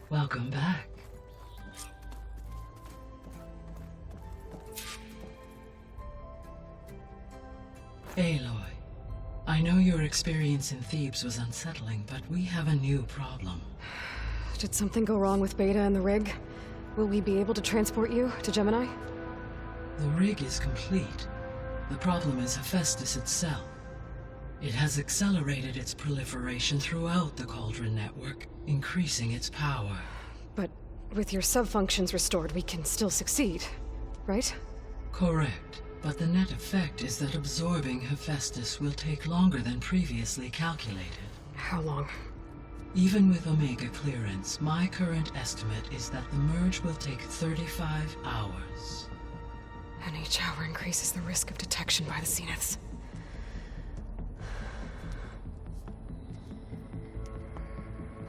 Welcome back. Aloy, I know your experience in Thebes was unsettling, but we have a new problem. Did something go wrong with Beta and the rig? Will we be able to transport you to Gemini? The rig is complete. The problem is Hephaestus itself. It has accelerated its proliferation throughout the Cauldron network, increasing its power. But with your sub-functions restored, we can still succeed, right? Correct, but the net effect is that absorbing Hephaestus will take longer than previously calculated. How long? Even with Omega clearance, my current estimate is that the merge will take 35 hours. And each hour increases the risk of detection by the Zeniths.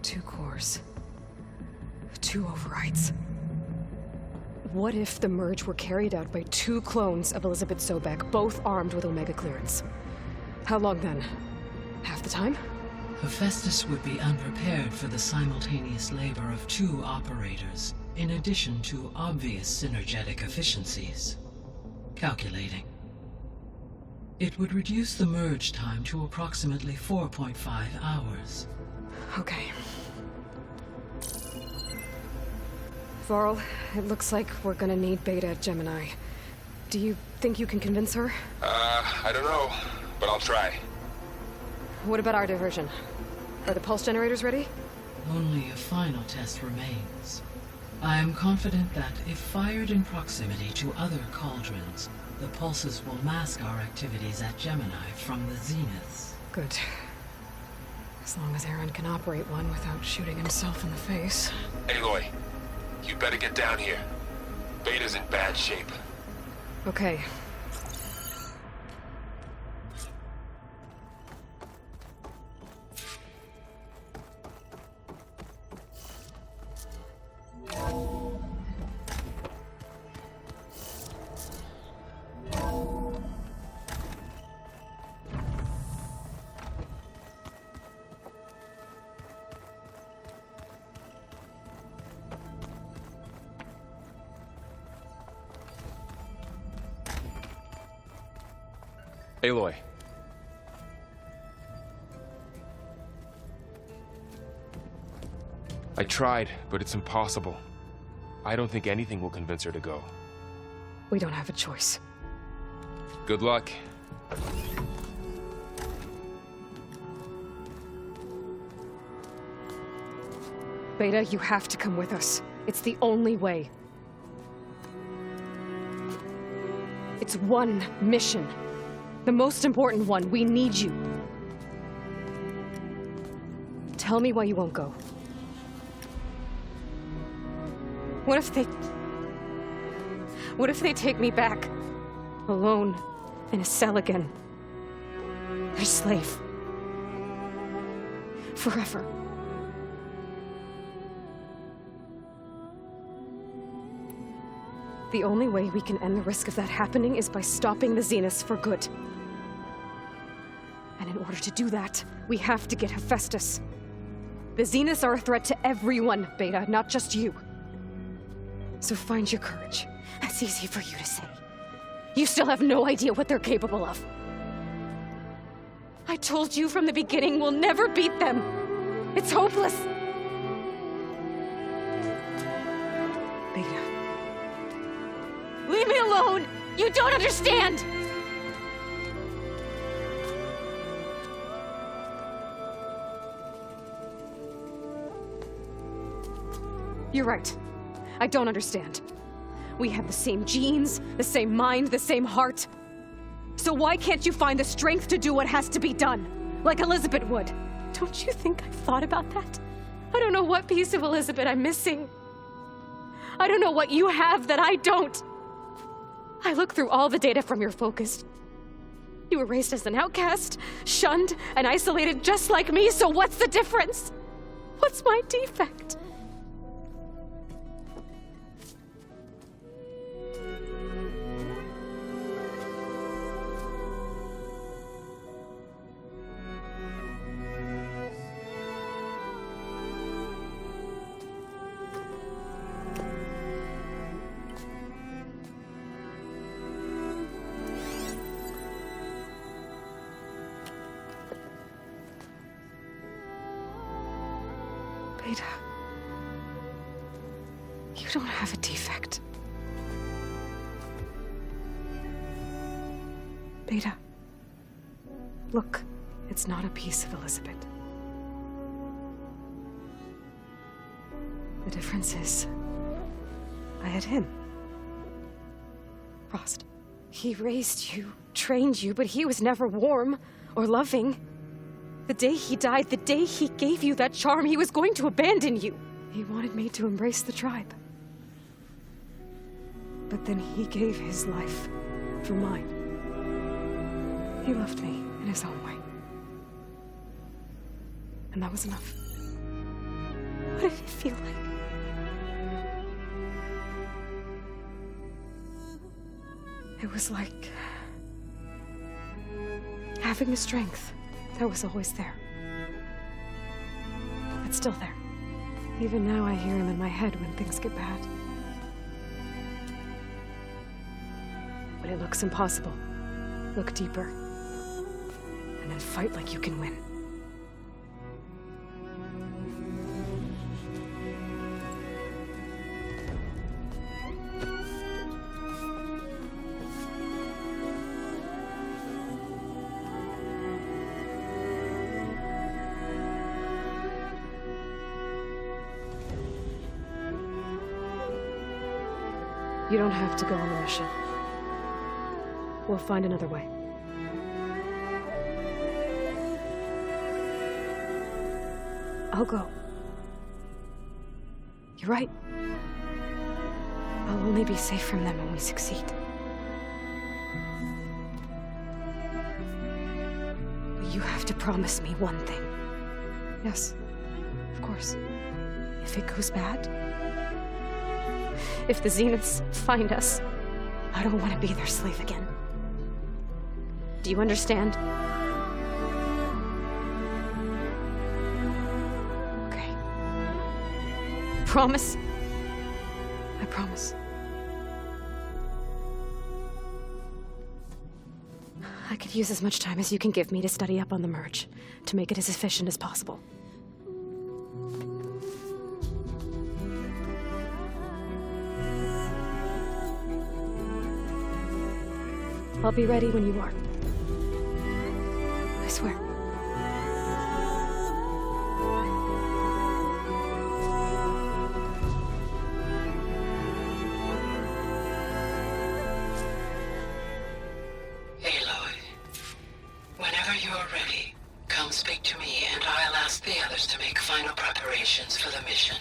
Two cores. Two overrides. What if the merge were carried out by two clones of Elizabeth Sobek, both armed with Omega clearance? How long then? Half the time? Hephaestus would be unprepared for the simultaneous labor of two operators, in addition to obvious synergetic efficiencies. Calculating. It would reduce the merge time to approximately 4.5 hours. Okay. Varl, it looks like we're gonna need Beta at Gemini. Do you think you can convince her? I don't know, but I'll try. What about our diversion? Are the pulse generators ready? Only a final test remains. I am confident that if fired in proximity to other cauldrons, the pulses will mask our activities at Gemini from the Zeniths. Good. As long as Aaron can operate one without shooting himself in the face. Aloy, you better get down here. Beta's in bad shape. Okay. Aloy. I tried, but it's impossible. I don't think anything will convince her to go. We don't have a choice. Good luck. Beta, you have to come with us. It's the only way. It's one mission. The most important one. We need you. Tell me why you won't go. What if they take me back? Alone, in a cell again. A slave. Forever. The only way we can end the risk of that happening is by stopping the Zeniths for good. And in order to do that, we have to get Hephaestus. The Zeniths are a threat to everyone, Beta, not just you. So find your courage. That's easy for you to say. You still have no idea what they're capable of. I told you from the beginning we'll never beat them. It's hopeless. Beta. Leave me alone! You don't understand! You're right. I don't understand. We have the same genes, the same mind, the same heart. So why can't you find the strength to do what has to be done? Like Elizabeth would. Don't you think I've thought about that? I don't know what piece of Elizabeth I'm missing. I don't know what you have that I don't. I look through all the data from your focus. You were raised as an outcast, shunned, and isolated just like me, so what's the difference? What's my defect? Beta. You don't have a defect. Beta. Look, it's not a piece of Elizabeth. The difference is, I had him. Frost. He raised you, trained you, but he was never warm or loving. The day he died, the day he gave you that charm, he was going to abandon you. He wanted me to embrace the tribe. But then he gave his life for mine. He loved me in his own way. And that was enough. What did it feel like? It was like having the strength that was always there. It's still there. Even now I hear him in my head when things get bad. When it looks impossible, look deeper. And then fight like you can win. You don't have to go on the mission. We'll find another way. I'll go. You're right. I'll only be safe from them when we succeed. But you have to promise me one thing. Yes, of course. If it goes bad, if the Zeniths find us, I don't want to be their slave again. Do you understand? Okay. Promise? I promise. I could use as much time as you can give me to study up on the merge, to make it as efficient as possible. I'll be ready when you are. I swear. Aloy, whenever you're ready, come speak to me and I'll ask the others to make final preparations for the mission.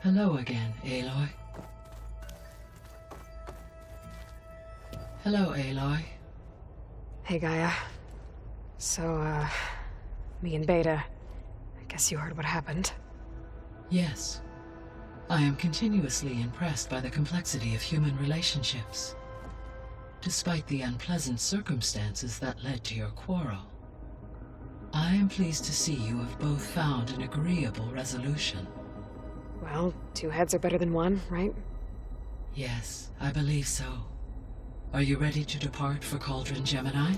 Hello again, Aloy. Hello, Aloy. Hey, Gaia. So, me and Beta, I guess you heard what happened. Yes. I am continuously impressed by the complexity of human relationships. Despite the unpleasant circumstances that led to your quarrel, I am pleased to see you have both found an agreeable resolution. Well, two heads are better than one, right? Yes, I believe so. Are you ready to depart for Cauldron Gemini?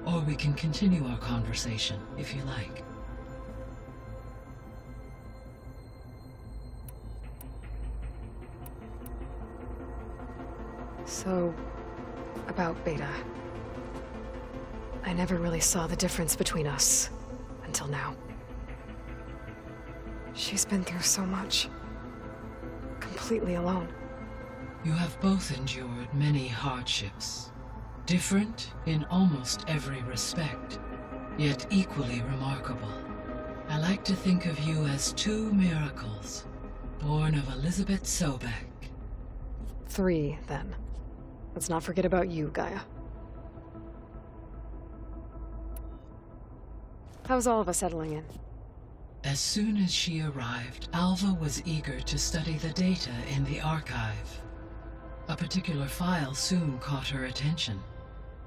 Or we can continue our conversation, if you like. So, about Beta. I never really saw the difference between us, until now. She's been through so much. Completely alone. You have both endured many hardships. Different in almost every respect, yet equally remarkable. I like to think of you as two miracles, born of Elizabeth Sobek. 3, then. Let's not forget about you, Gaia. How's all of us settling in? As soon as she arrived, Alva was eager to study the data in the archive. A particular file soon caught her attention.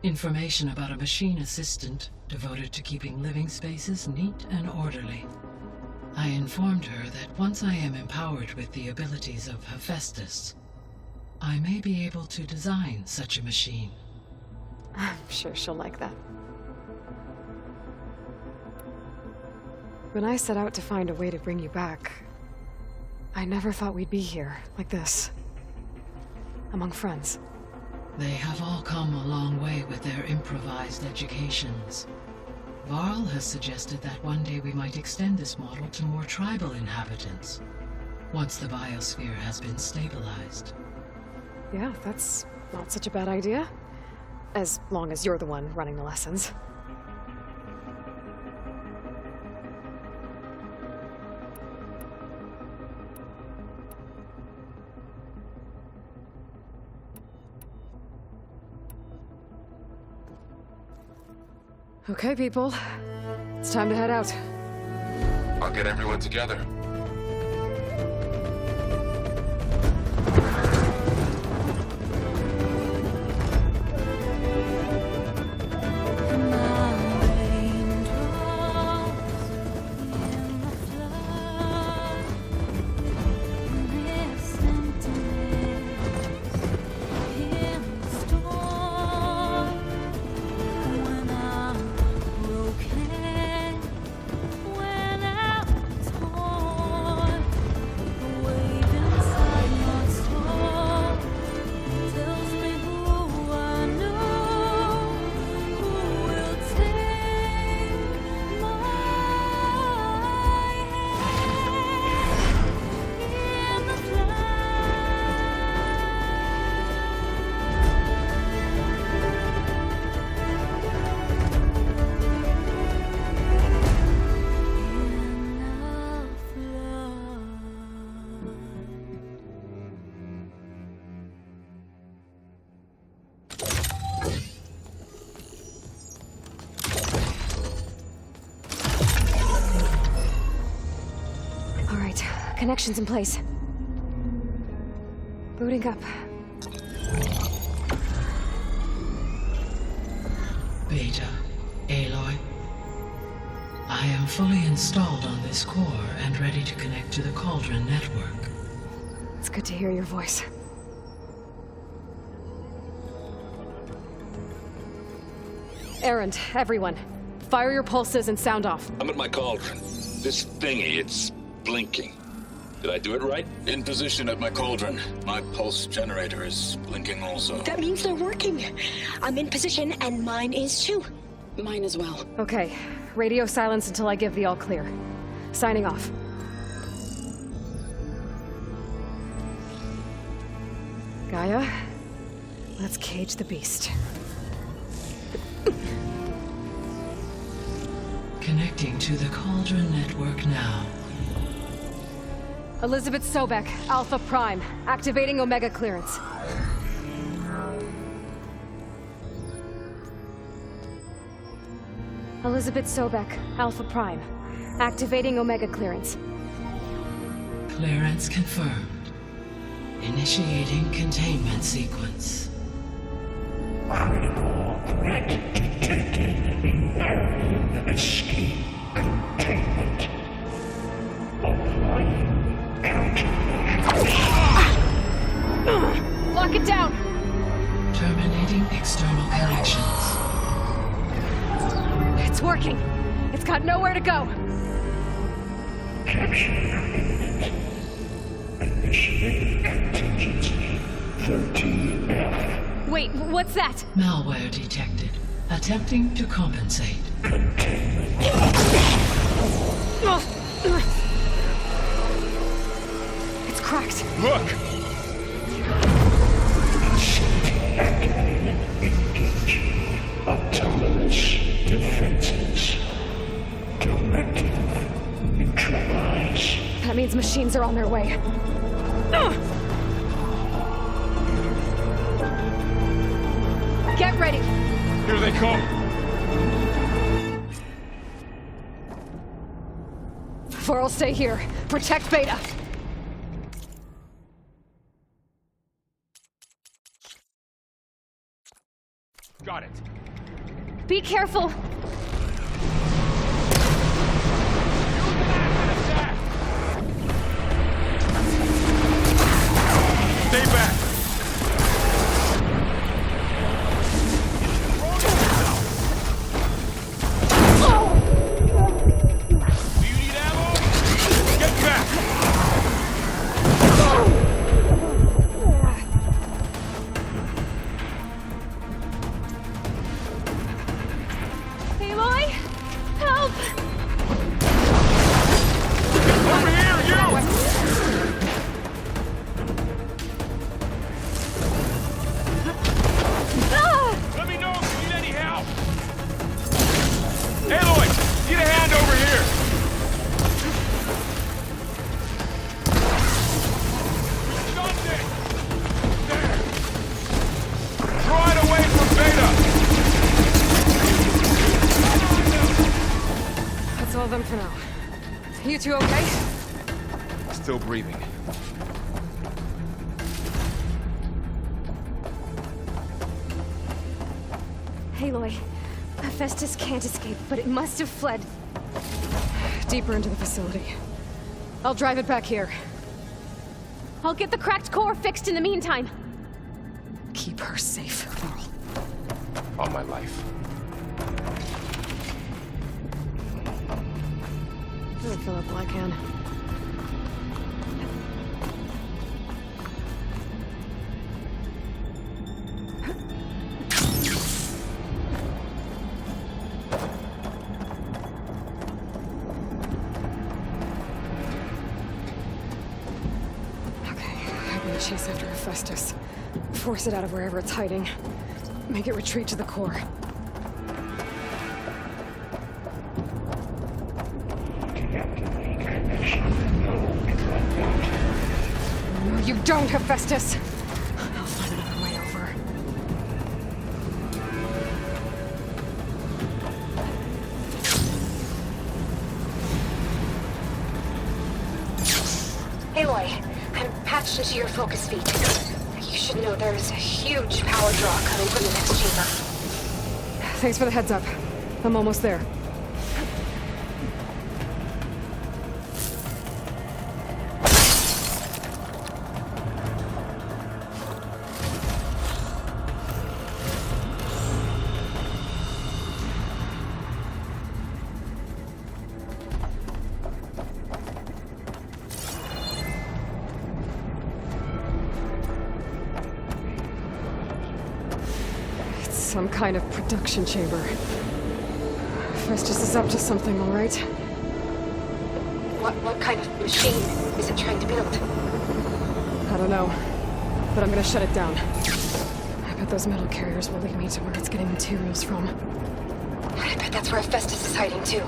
Information about a machine assistant devoted to keeping living spaces neat and orderly. I informed her that once I am empowered with the abilities of Hephaestus, I may be able to design such a machine. I'm sure she'll like that. When I set out to find a way to bring you back, I never thought we'd be here, like this. Among friends. They have all come a long way with their improvised educations. Varl has suggested that one day we might extend this model to more tribal inhabitants, once the biosphere has been stabilized. Yeah, that's not such a bad idea. As long as you're the one running the lessons. Okay, people. It's time to head out. I'll get everyone together. Connections in place. Booting up. Beta, Aloy. I am fully installed on this core and ready to connect to the Cauldron network. It's good to hear your voice. Errand, everyone. Fire your pulses and sound off. I'm at my cauldron. This thingy, it's blinking. Did I do it right? In position at my cauldron. My pulse generator is blinking also. That means they're working. I'm in position, and mine is too. Mine as well. Okay. Radio silence until I give the all clear. Signing off. Gaia, let's cage the beast. Connecting to the Cauldron network now. Elizabeth Sobek, Alpha Prime, activating Omega clearance. Elizabeth Sobek, Alpha Prime, activating Omega clearance. Clearance confirmed. Initiating containment sequence. Critical threat detected in area escape containment. Applying Lock it down! Terminating external connections. It's working! It's got nowhere to go! Capture imminent. Initiate contingency 13F. Wait, what's that? Malware detected. Attempting to compensate. Containment. It's cracked. Look! Safety activated. Engage. Autonomous defenses. Directive. Neutralize. That means machines are on their way. Get ready! Here they come! Varl, stay here. Protect Beta. Got it. Be careful! Stay back! Do you need ammo? Get back! Aloy! Help! Over here, you! Let me know if you need any help! Aloy, need a hand over here! Something! There! Draw it away from Beta! That's all of them for now. You two okay? Still breathing. Aloy, Hephaestus can't escape, but it must have fled. Deeper into the facility. I'll drive it back here. I'll get the cracked core fixed in the meantime. Keep her safe, Carl. On my life. I'll fill up while I can. Chase after Hephaestus. Force it out of wherever it's hiding. Make it retreat to the core. Deactivate connection. No, you don't, Hephaestus! I'll find another way over. Aloy, I'm patched into your focus feed. You should know there's a huge power draw coming from the next chamber. Thanks for the heads up. I'm almost there. Some kind of production chamber. Hephaestus is up to something, all right? What kind of machine is it trying to build? I don't know, but I'm gonna shut it down. I bet those metal carriers will lead me to where it's getting materials from. I bet that's where Hephaestus is hiding too.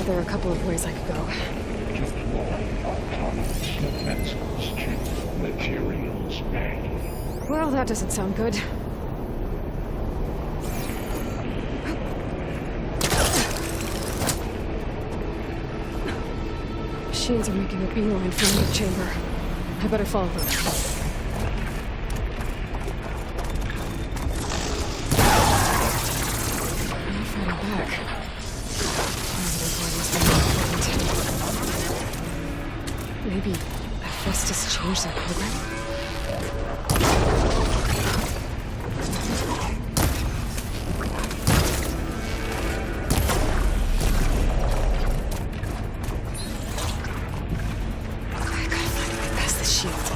There are a couple of ways I could go. Deploy autonomous defenses to materials bank. Well, that doesn't sound good. Machines are making a beeline for the chamber. I better follow them. I'm fighting back. Maybe Hephaestus changed that program? I gotta find a way past the shield.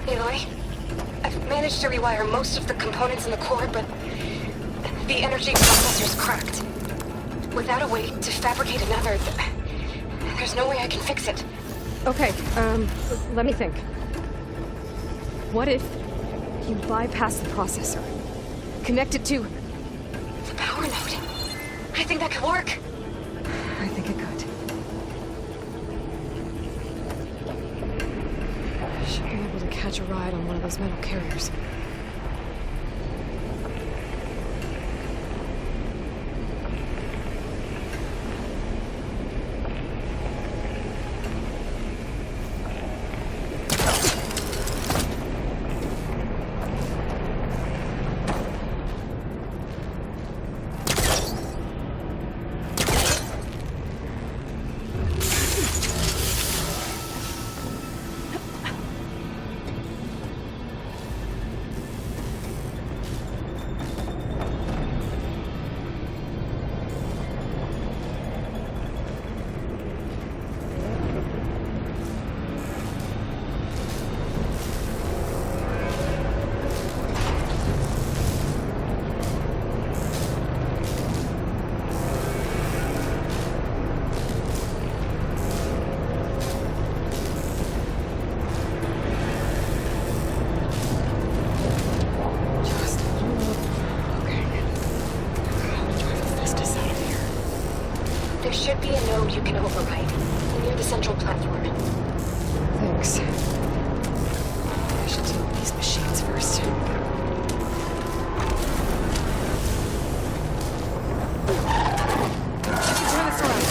Aloy, I've managed to rewire most of the components in the core, but the energy processor's cracked. Without a way to fabricate another, there's no way I can fix it. Okay, let me think. What if you bypass the processor? Connect it to... The power node. I think that could work. I think it could. Should be able to catch a ride on one of those metal carriers. There should be a node you can override, near the central platform. Thanks. I should deal with these machines first. Turn this around.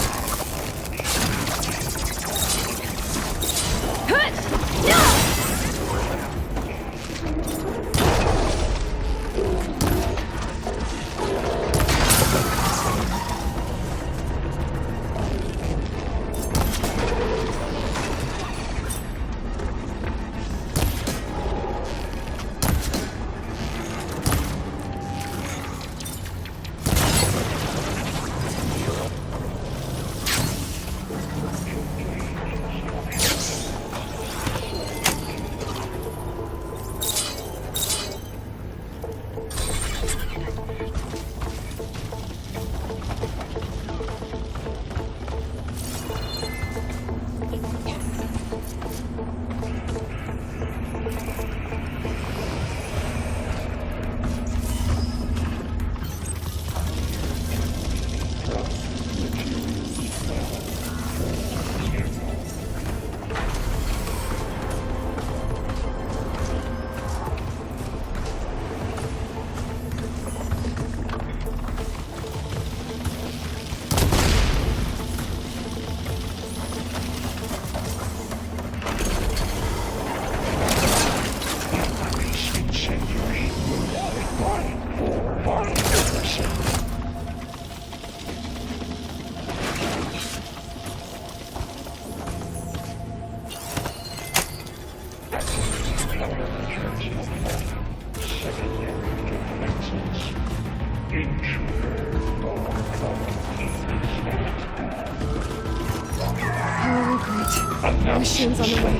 Machines on the way.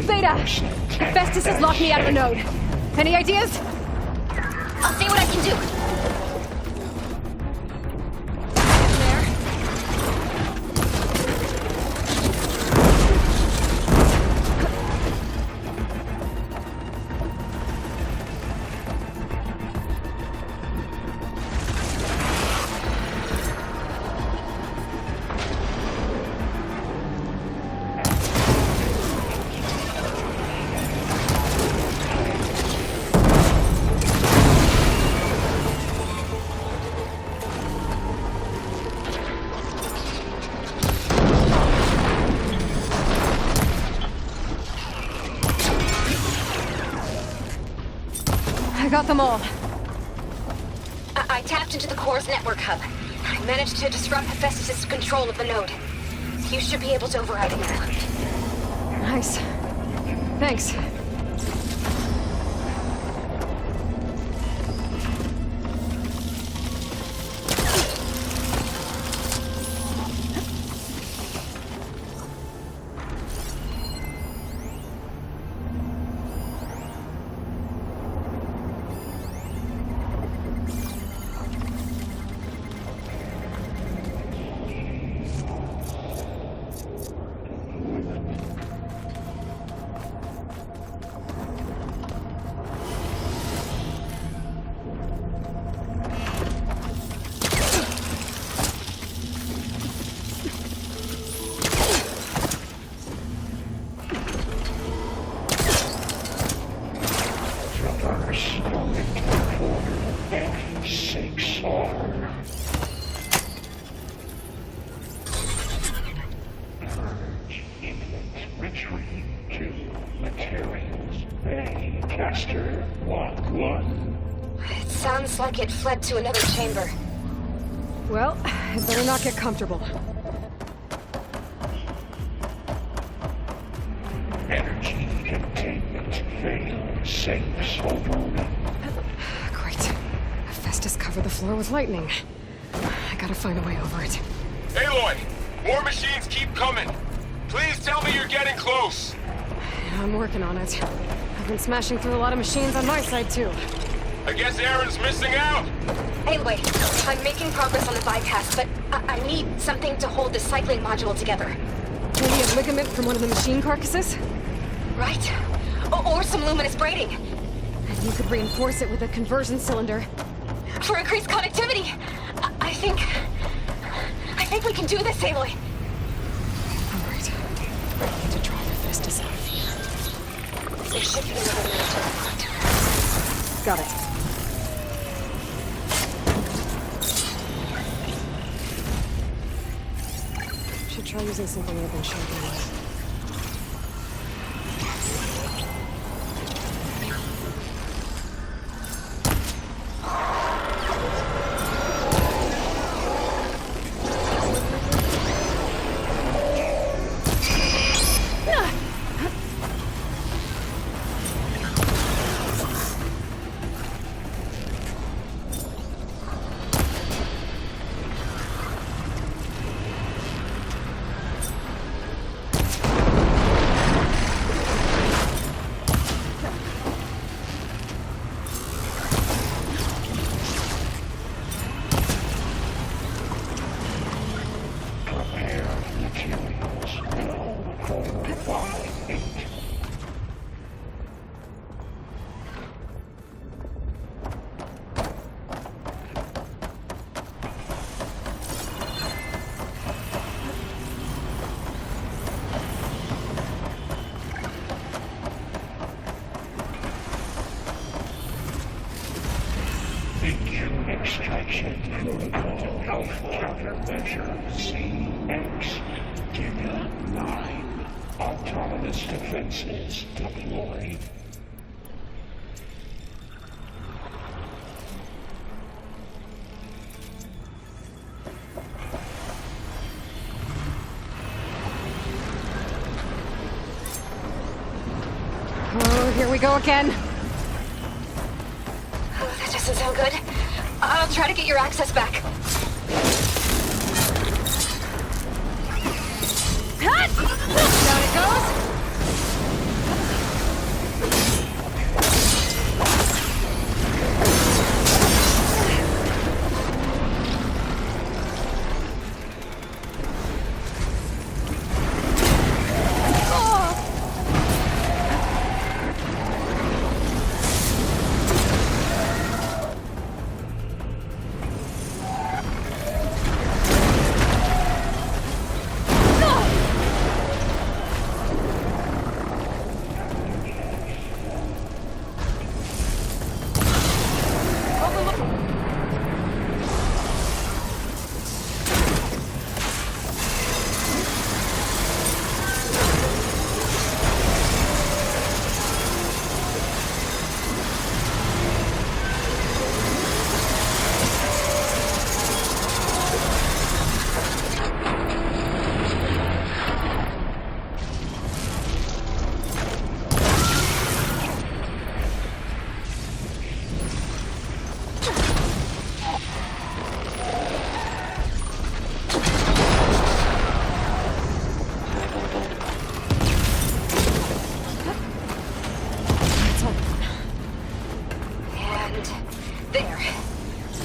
Beta! Festus has locked me out of a node. Any ideas? I'll see what I can do. I got them all. I tapped into the core's network hub. I managed to disrupt Hephaestus' control of the node. You should be able to override it now. Nice. Thanks. power. Purge imminent retreat to materials. Bay caster Block 1. It sounds like it fled to another chamber. Well, it better not get comfortable. Energy containment failed. Safe open. Great. Festus covered the floor with lightning. I gotta find a way over it. Aloy! More machines keep coming! Please tell me you're getting close! I'm working on it. I've been smashing through a lot of machines on my side, too. I guess Aaron's missing out! Anyway, I'm making progress on the bypass, but I need something to hold the cycling module together. Maybe a ligament from one of the machine carcasses? Right? Or some luminous braiding. And you could reinforce it with a conversion cylinder. For increased connectivity. I think we can do this, Aloy. All right. I need to draw the Festus out of here. There should be another way to the front. Got it. Should try using something I've been showing you. Extraction protocol health countermeasure CX. Giga 9. Autonomous defenses deployed. Oh, here we go again. Oh, that doesn't sound good. I'll try to get your access back. Hut! Down it goes.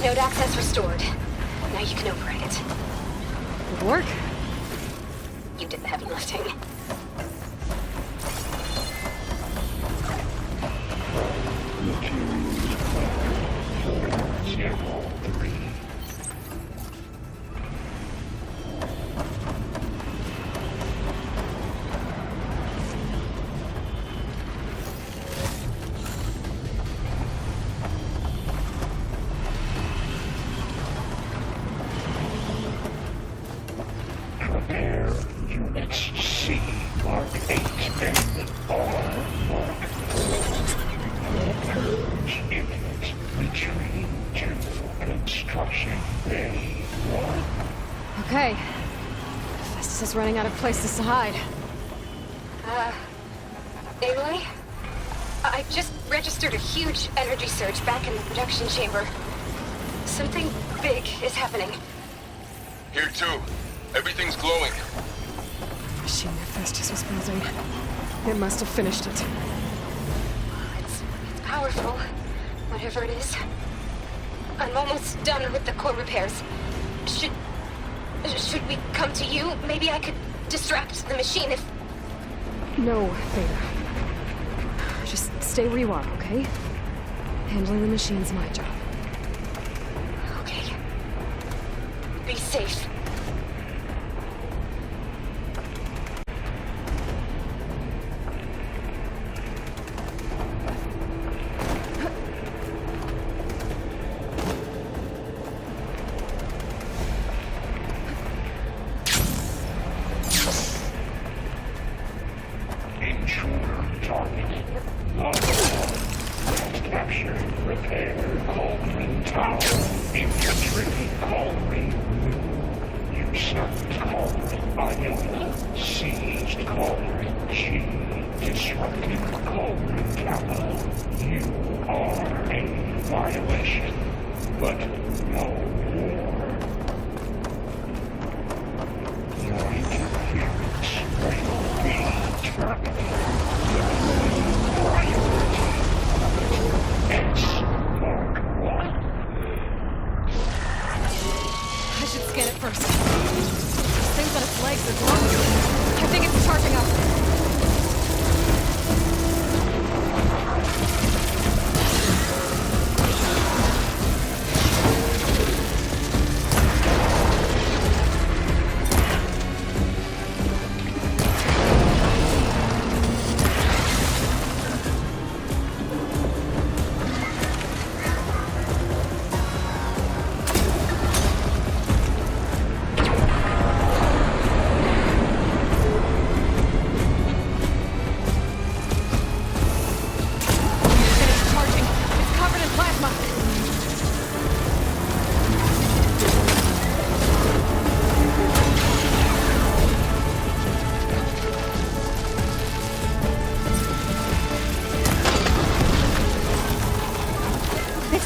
Node access restored. Now you can override it. Good work. You did the heavy lifting. Materials 403. just running out of places to hide. Aloy? I just registered a huge energy surge back in the production chamber. Something big is happening. Here too. Everything's glowing. The machine Hephaestus was building. It must have finished it. It's powerful, whatever it is. I'm almost done with the core repairs. Should we come to you? Maybe I could distract the machine if... No, Beta. Just stay where you are, okay? Handling the machine's my job. Okay. Be safe. Intruder target. Capture, repair, Cauldron Tower. Infiltrating Cauldron. Usurped Cauldron Iona. Seized Cauldron G. Disrupted Cauldron Kappa. You are a violation, but no war. Your interference will be terminated. I should scan it first. This thing's on its legs as well. I think it's charging up.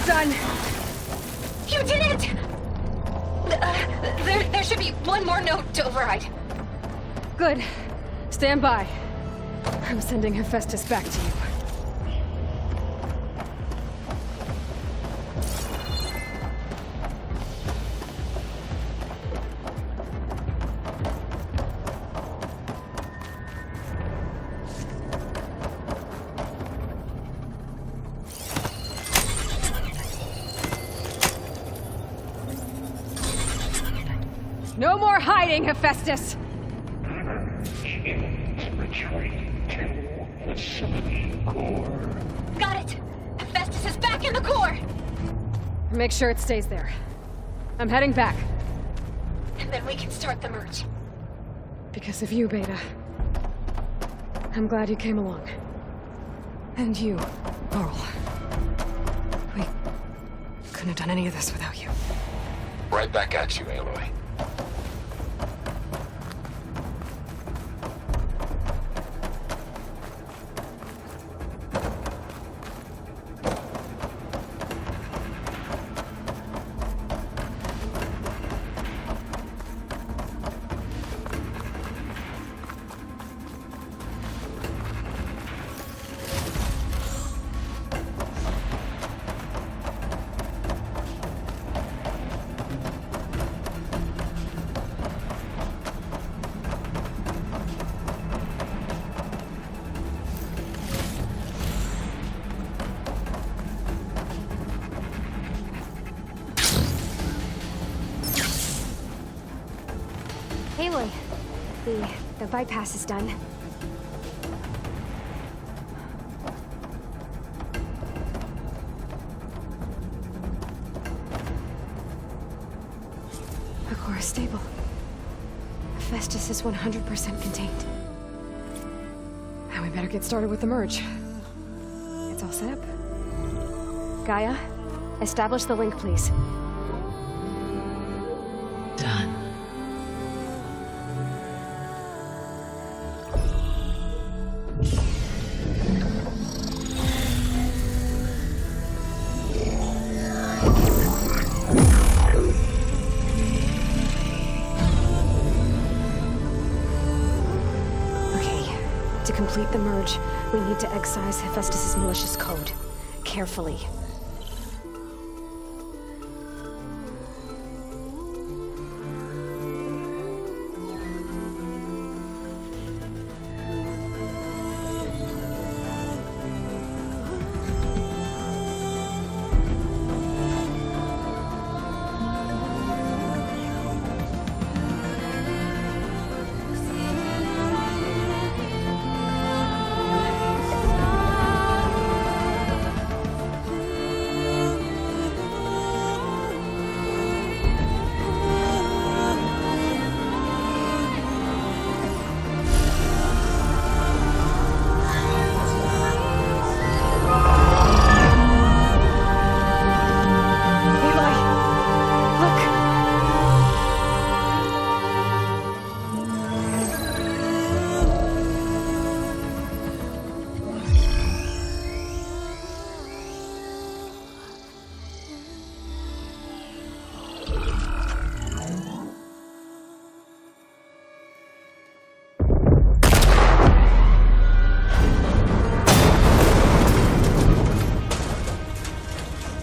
Done. You did it! There should be one more note to override. Good. Stand by. I'm sending Hephaestus back to you. No more hiding, Hephaestus! Retreating to facility core. Got it! Hephaestus is back in the core! Make sure it stays there. I'm heading back. And then we can start the merge. Because of you, Beta. I'm glad you came along. And you, Laurel. We couldn't have done any of this without you. Right back at you, Aloy. Aloy, the bypass is done. The core is stable. Hephaestus is 100% contained. Now we better get started with the merge. It's all set up. Gaia, establish the link, please. Done. complete the merge, we need to excise Hephaestus' malicious code. Carefully.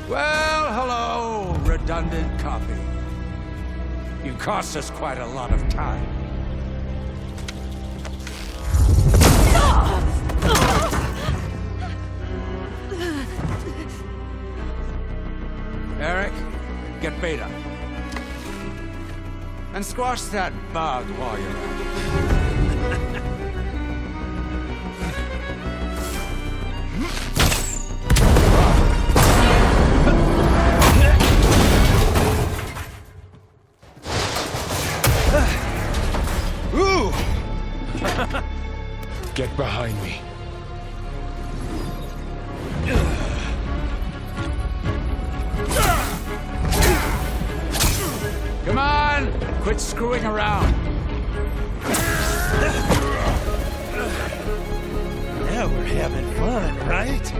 Well, hello, redundant copy. You cost us quite a lot of time. Eric, get Beta. And squash that bug while you're at it. Get behind me. Come on! Quit screwing around! Now we're having fun, right?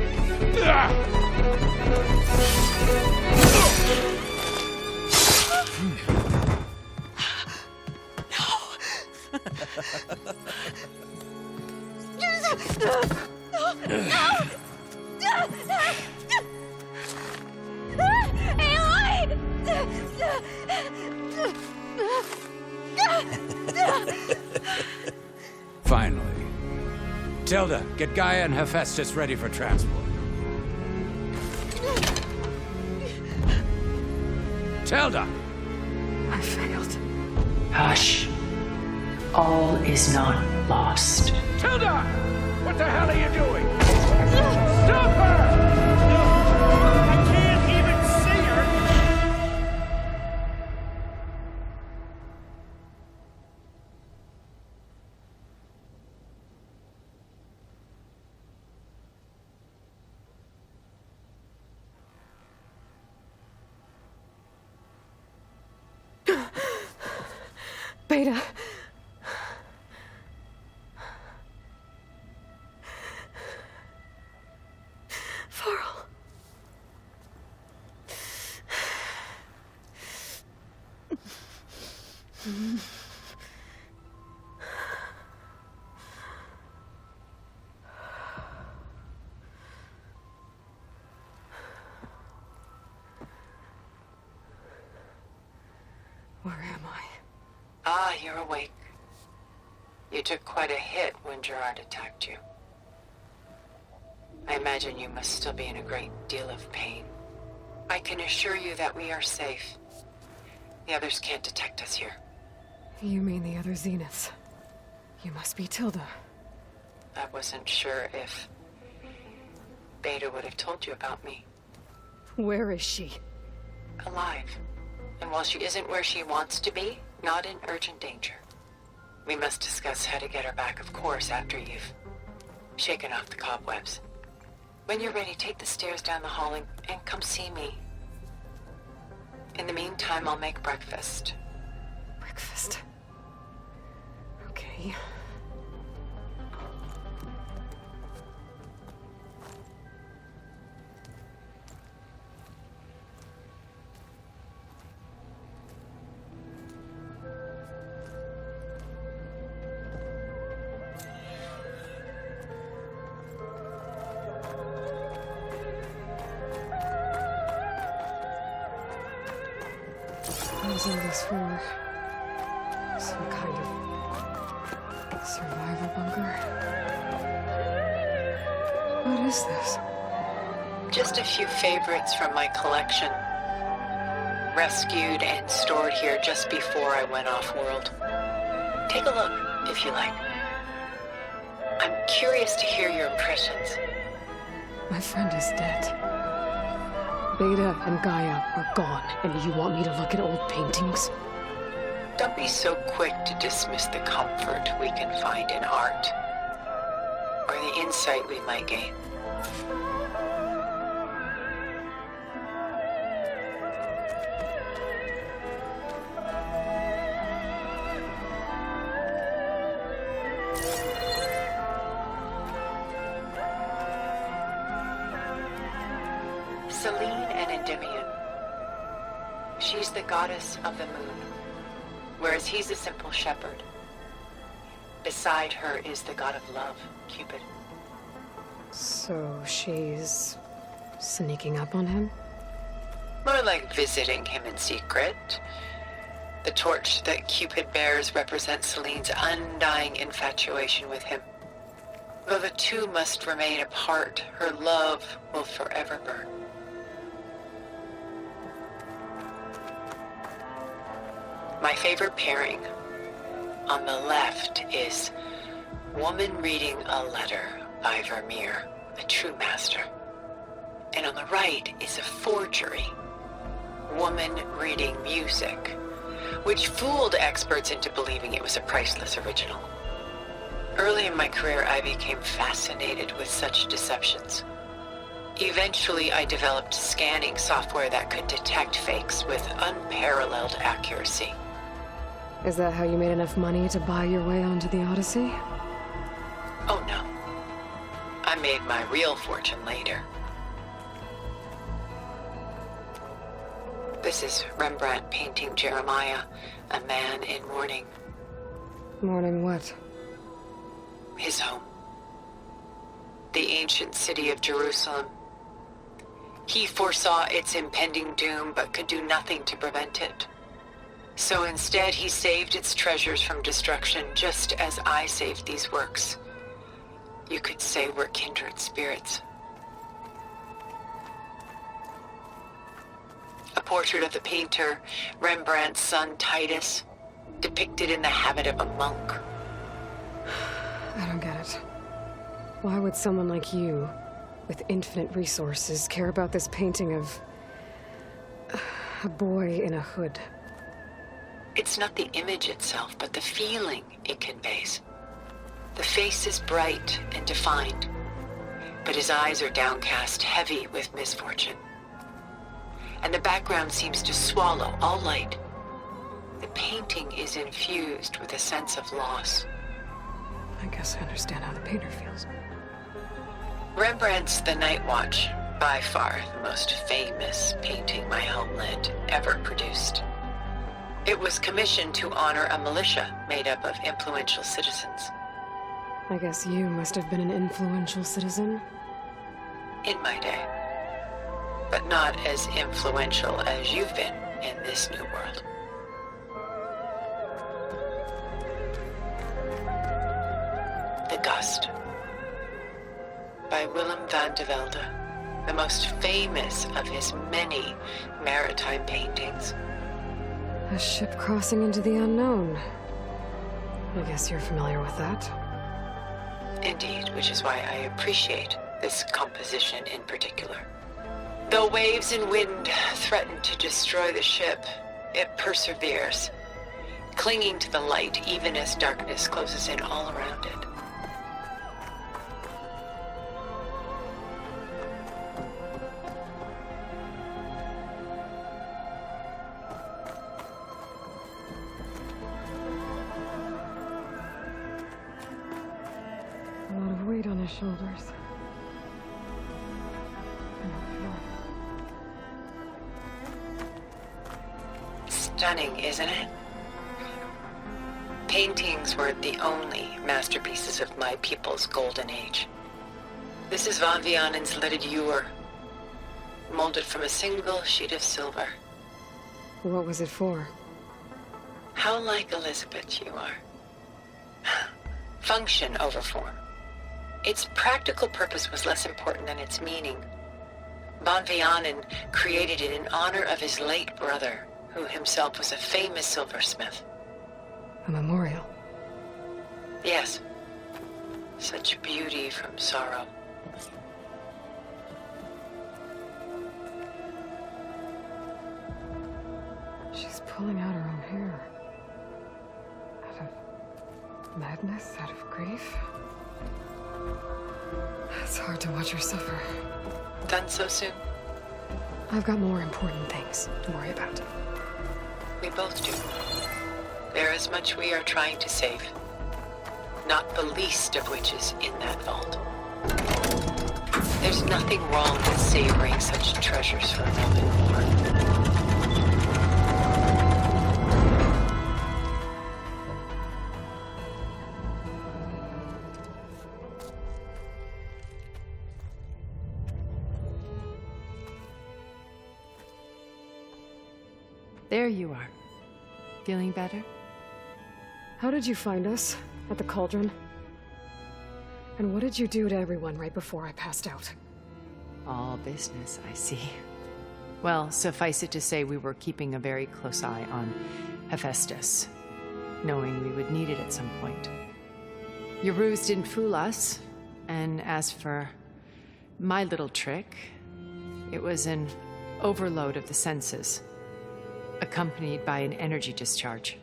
Finally. Tilda, get Gaia and Hephaestus ready for transport. Tilda! I failed. Hush. All is not lost. Tilda! What the hell are you doing? Stop her! I can't even see her! Beta. Farrell. Where am I? Ah, you're awake. You took quite a hit when Gerard attacked you. I imagine you must still be in a great deal of pain. I can assure you that we are safe. The others can't detect us here. You mean the other Zeniths? You must be Tilda. I wasn't sure if Beta would have told you about me. Where is she? Alive. And while she isn't where she wants to be, not in urgent danger. We must discuss how to get her back, of course, after you've shaken off the cobwebs. When you're ready, take the stairs down the hall and come see me. In the meantime, I'll make breakfast. Breakfast. Okay. What's all this for? Some kind of survival bunker? What is this? Just a few favorites from my collection. Rescued and stored here just before I went off-world. Take a look, if you like. I'm curious to hear your impressions. My friend is dead. Beta and Gaia are gone, and you want me to look at old paintings? Don't be so quick to dismiss the comfort we can find in art, or the insight we might gain. Selene and Endymion. She's the goddess of the moon, whereas he's a simple shepherd. Beside her is the god of love, Cupid. So she's sneaking up on him? More like visiting him in secret. The torch that Cupid bears represents Selene's undying infatuation with him. Though the two must remain apart, her love will forever burn. My favorite pairing on the left is Woman Reading a Letter by Vermeer, a true master. And on the right is a forgery, Woman Reading Music, which fooled experts into believing it was a priceless original. Early in my career, I became fascinated with such deceptions. Eventually, I developed scanning software that could detect fakes with unparalleled accuracy. Is that how you made enough money to buy your way onto the Odyssey? Oh no. I made my real fortune later. This is Rembrandt painting Jeremiah, a man in mourning. Mourning what? His home. The ancient city of Jerusalem. He foresaw its impending doom, but could do nothing to prevent it. So instead, he saved its treasures from destruction, just as I saved these works. You could say we're kindred spirits. A portrait of the painter, Rembrandt's son Titus, depicted in the habit of a monk. I don't get it. Why would someone like you, with infinite resources, care about this painting of a boy in a hood? It's not the image itself, but the feeling it conveys. The face is bright and defined, but his eyes are downcast, heavy with misfortune. And the background seems to swallow all light. The painting is infused with a sense of loss. I guess I understand how the painter feels. Rembrandt's The Night Watch, by far the most famous painting my homeland ever produced. It was commissioned to honor a militia made up of influential citizens. I guess you must have been an influential citizen? In my day. But not as influential as you've been in this new world. The Gust, by Willem van de Velde, the most famous of his many maritime paintings. A ship crossing into the unknown. I guess you're familiar with that. Indeed, which is why I appreciate this composition in particular. Though waves and wind threaten to destroy the ship, it perseveres, clinging to the light even as darkness closes in all around it. A lot of weight on his shoulders. Stunning, isn't it? Paintings were the only masterpieces of my people's golden age. This is Van Vianen's Lidded Ewer, molded from a single sheet of silver. What was it for? How like Elizabeth you are. Function over form. Its practical purpose was less important than its meaning. Von Vianen created it in honor of his late brother, who himself was a famous silversmith. A memorial. Yes. Such beauty from sorrow. She's pulling out her own hair. Out of madness, out of grief. It's hard to watch her suffer. Done so soon? I've got more important things to worry about. We both do. There is much we are trying to save. Not the least of which is in that vault. There's nothing wrong with savoring such treasures for a moment more. There you are. Feeling better? How did you find us? At the cauldron? And what did you do to everyone right before I passed out? All business, I see. Well, suffice it to say we were keeping a very close eye on Hephaestus, knowing we would need it at some point. Your ruse didn't fool us, and as for my little trick, it was an overload of the senses, accompanied by an energy discharge.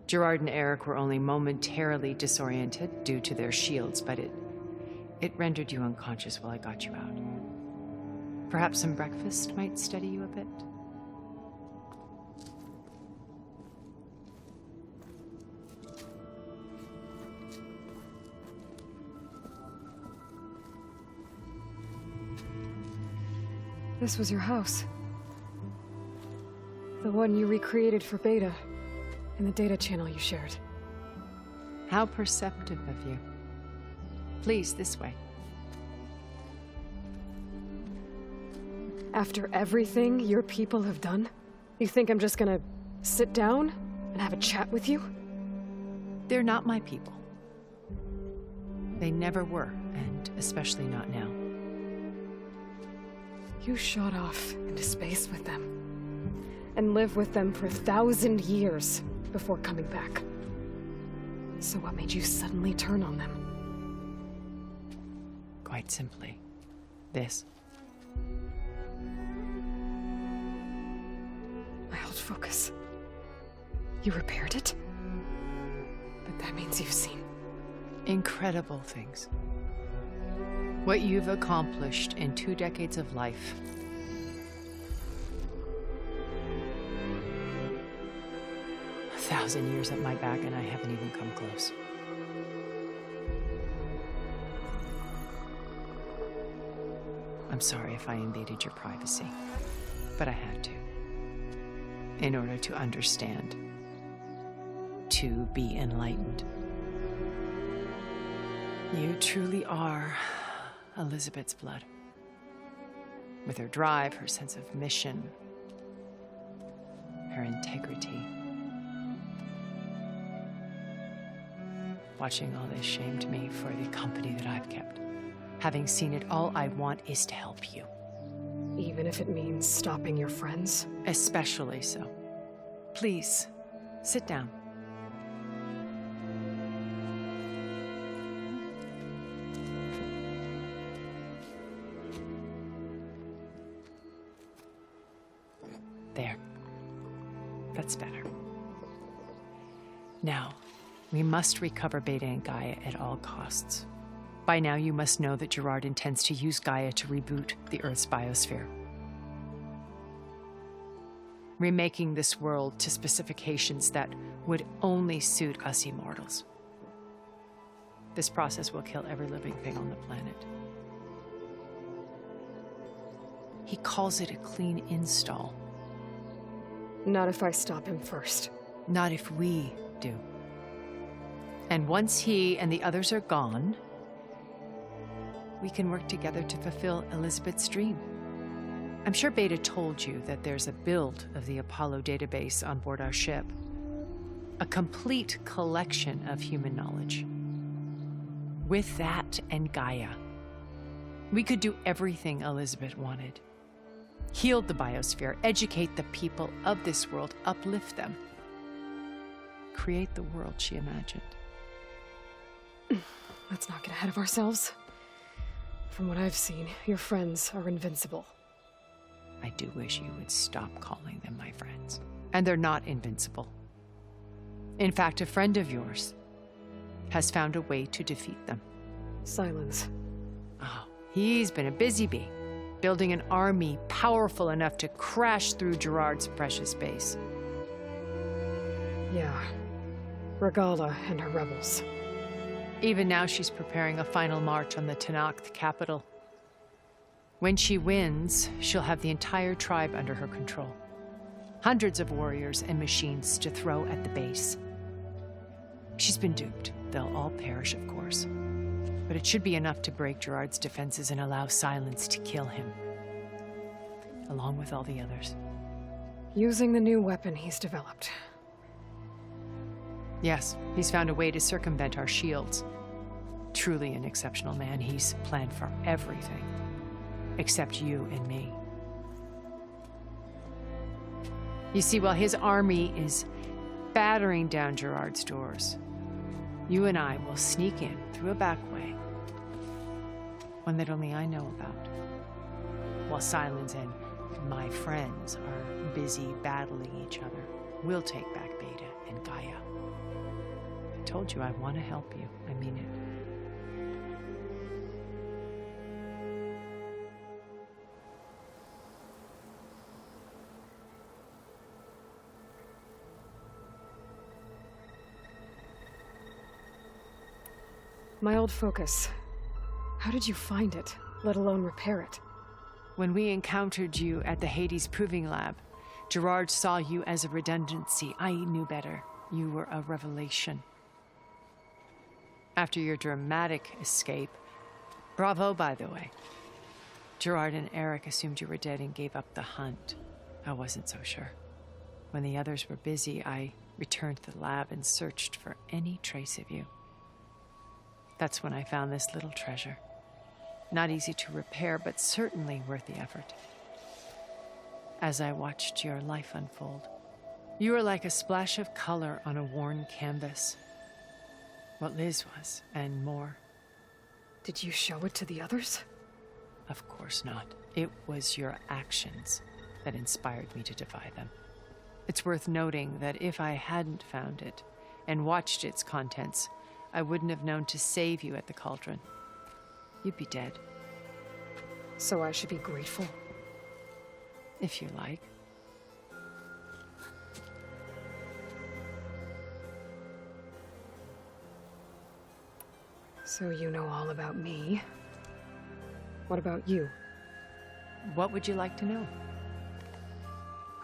Gerard and Eric were only momentarily disoriented due to their shields, but it rendered you unconscious while I got you out. Perhaps some breakfast might steady you a bit? This was your house. The one you recreated for Beta, in the data channel you shared. How perceptive of you. Please, this way. After everything your people have done, you think I'm just gonna sit down and have a chat with you? They're not my people. They never were, and especially not now. You shot off into space with them, and lived with them for 1,000 years before coming back. So what made you suddenly turn on them? Quite simply, this. My old focus. You repaired it? But that means you've seen incredible things. What you've accomplished in 2 decades of life. A 1,000 years at my back and I haven't even come close. I'm sorry if I invaded your privacy, but I had to. In order to understand. To be enlightened. You truly are Elizabeth's blood. With her drive, her sense of mission, her integrity. Watching all this shamed me for the company that I've kept. Having seen it, all I want is to help you. Even if it means stopping your friends? Especially so. Please, sit down. There. That's better. Now, we must recover Beta and Gaia at all costs. By now, you must know that Gerard intends to use Gaia to reboot the Earth's biosphere. Remaking this world to specifications that would only suit us immortals. This process will kill every living thing on the planet. He calls it a clean install. Not if I stop him first. Not if we do. And once he and the others are gone, we can work together to fulfill Elizabeth's dream. I'm sure Beta told you that there's a build of the Apollo database on board our ship. A complete collection of human knowledge. With that and Gaia, we could do everything Elizabeth wanted. Heal the biosphere, educate the people of this world, uplift them. Create the world she imagined. Let's not get ahead of ourselves. From what I've seen, your friends are invincible. I do wish you would stop calling them my friends. And they're not invincible. In fact, a friend of yours has found a way to defeat them. Silence. Oh, he's been a busy bee, building an army powerful enough to crash through Gerard's precious base. Yeah. Regala and her rebels. Even now she's preparing a final march on the Tenakth capital. When she wins, she'll have the entire tribe under her control. Hundreds of warriors and machines to throw at the base. She's been duped. They'll all perish, of course. But it should be enough to break Gerard's defenses and allow Silence to kill him. Along with all the others. Using the new weapon he's developed. Yes, he's found a way to circumvent our shields. Truly an exceptional man. He's planned for everything. Except you and me. You see, while his army is battering down Gerard's doors, you and I will sneak in through a back way. One that only I know about. While Silence and my friends are busy battling each other, we'll take back Beta and Gaia. I told you I want to help you. I mean it. My old focus. How did you find it, let alone repair it? When we encountered you at the Hades Proving Lab, Gerard saw you as a redundancy. I knew better. You were a revelation. After your dramatic escape, bravo, by the way, Gerard and Eric assumed you were dead and gave up the hunt. I wasn't so sure. When the others were busy, I returned to the lab and searched for any trace of you. That's when I found this little treasure. Not easy to repair, but certainly worth the effort. As I watched your life unfold, you were like a splash of color on a worn canvas. What Liz was, and more. Did you show it to the others? Of course not. It was your actions that inspired me to defy them. It's worth noting that if I hadn't found it and watched its contents, I wouldn't have known to save you at the cauldron. You'd be dead. So I should be grateful? If you like. So you know all about me. What about you? What would you like to know?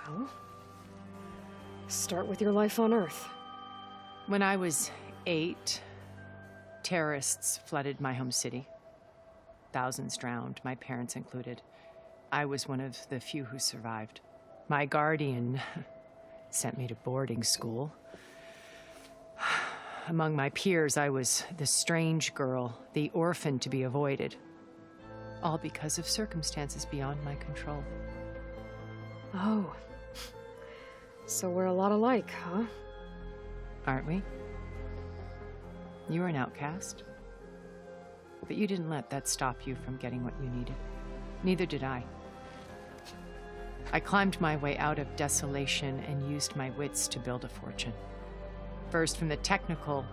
Well, start with your life on Earth. When I was 8, terrorists flooded my home city. Thousands drowned, my parents included. I was one of the few who survived. My guardian sent me to boarding school. Among my peers, I was the strange girl, the orphan to be avoided. All because of circumstances beyond my control. Oh. So we're a lot alike, huh? Aren't we? You were an outcast. But you didn't let that stop you from getting what you needed. Neither did I. I climbed my way out of desolation and used my wits to build a fortune. First, from the technical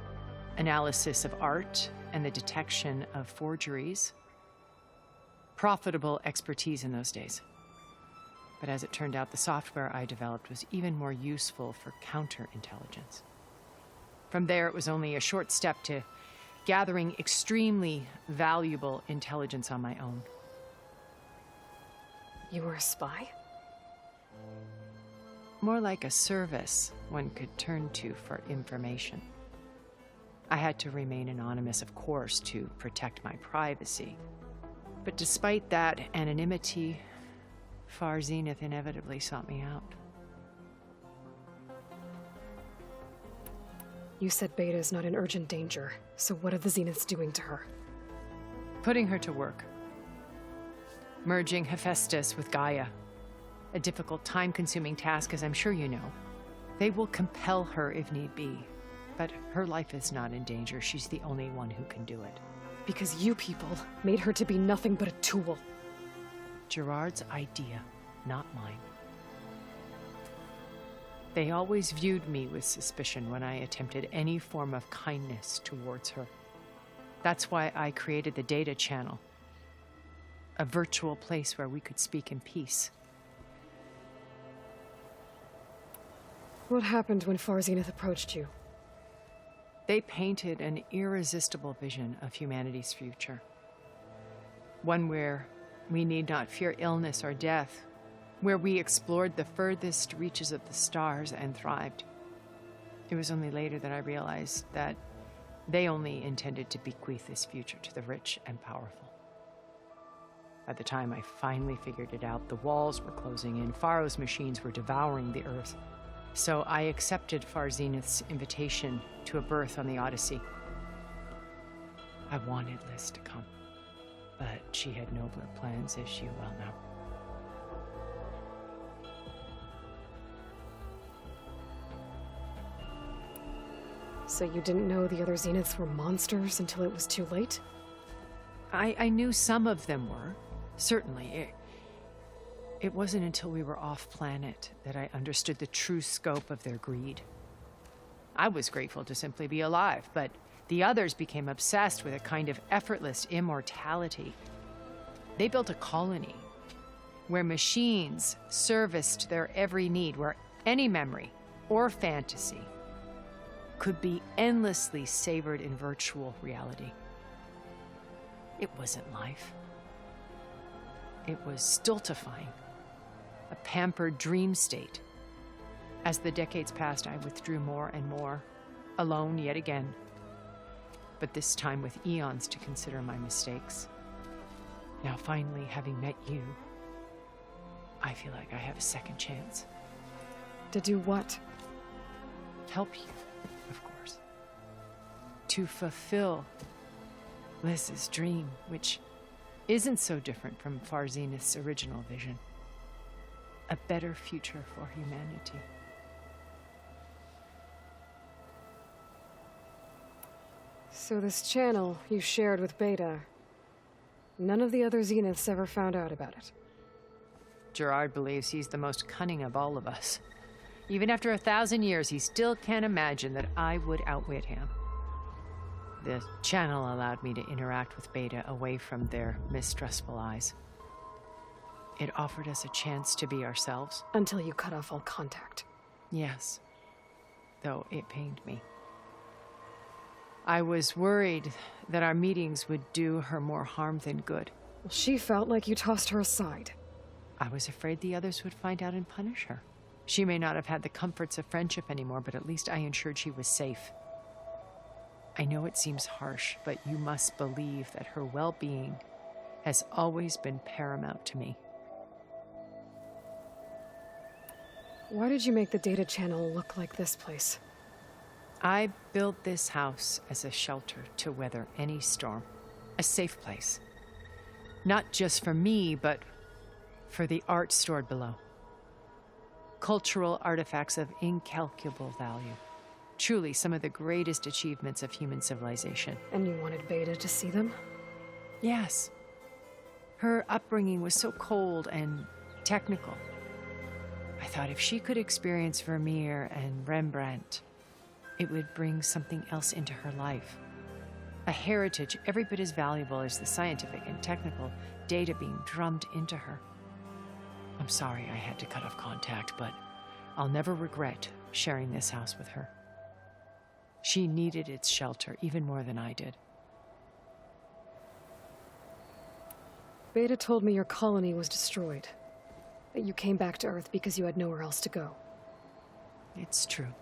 analysis of art and the detection of forgeries. Profitable expertise in those days. But as it turned out, the software I developed was even more useful for counterintelligence. From there, it was only a short step to gathering extremely valuable intelligence on my own. You were a spy? More like a service one could turn to for information. I had to remain anonymous, of course, to protect my privacy. But despite that anonymity, Far Zenith inevitably sought me out. You said Beta is not in urgent danger, so what are the Zeniths doing to her? Putting her to work. Merging Hephaestus with Gaia. A difficult, time-consuming task, as I'm sure you know. They will compel her if need be. But her life is not in danger. She's the only one who can do it. Because you people made her to be nothing but a tool. Gerard's idea, not mine. They always viewed me with suspicion when I attempted any form of kindness towards her. That's why I created the data channel. A virtual place where we could speak in peace. What happened when Far Zenith approached you? They painted an irresistible vision of humanity's future. One where we need not fear illness or death, where we explored the furthest reaches of the stars and thrived. It was only later that I realized that they only intended to bequeath this future to the rich and powerful. By the time I finally figured it out, the walls were closing in, Pharaoh's machines were devouring the earth. So I accepted Far Zenith's invitation to a birth on the Odyssey. I wanted Liz to come, but she had nobler plans, as you well know. So you didn't know the other Zeniths were monsters until it was too late? I knew some of them were, certainly. It wasn't until we were off-planet that I understood the true scope of their greed. I was grateful to simply be alive, but the others became obsessed with a kind of effortless immortality. They built a colony where machines serviced their every need, where any memory or fantasy could be endlessly savored in virtual reality. It wasn't life. It was stultifying, a pampered dream state. As the decades passed, I withdrew more and more, alone yet again, but this time with eons to consider my mistakes. Now, finally, having met you, I feel like I have a second chance. To do what? Help you, of course. To fulfill Liz's dream, which isn't so different from Far Zenith's original vision. A better future for humanity. So this channel you shared with Beta, none of the other Zeniths ever found out about it? Gerard believes he's the most cunning of all of us. Even after 1,000 years, he still can't imagine that I would outwit him. The channel allowed me to interact with Beta away from their mistrustful eyes. It offered us a chance to be ourselves. Until you cut off all contact. Yes, though it pained me. I was worried that our meetings would do her more harm than good. Well, she felt like you tossed her aside. I was afraid the others would find out and punish her. She may not have had the comforts of friendship anymore, but at least I ensured she was safe. I know it seems harsh, but you must believe that her well-being has always been paramount to me. Why did you make the data channel look like this place? I built this house as a shelter to weather any storm. A safe place. Not just for me, but for the art stored below. Cultural artifacts of incalculable value. Truly some of the greatest achievements of human civilization. And you wanted Beta to see them? Yes. Her upbringing was so cold and technical. I thought if she could experience Vermeer and Rembrandt, it would bring something else into her life. A heritage every bit as valuable as the scientific and technical data being drummed into her. I'm sorry I had to cut off contact, but I'll never regret sharing this house with her. She needed its shelter even more than I did. Beta told me your colony was destroyed. That you came back to Earth because you had nowhere else to go. It's true.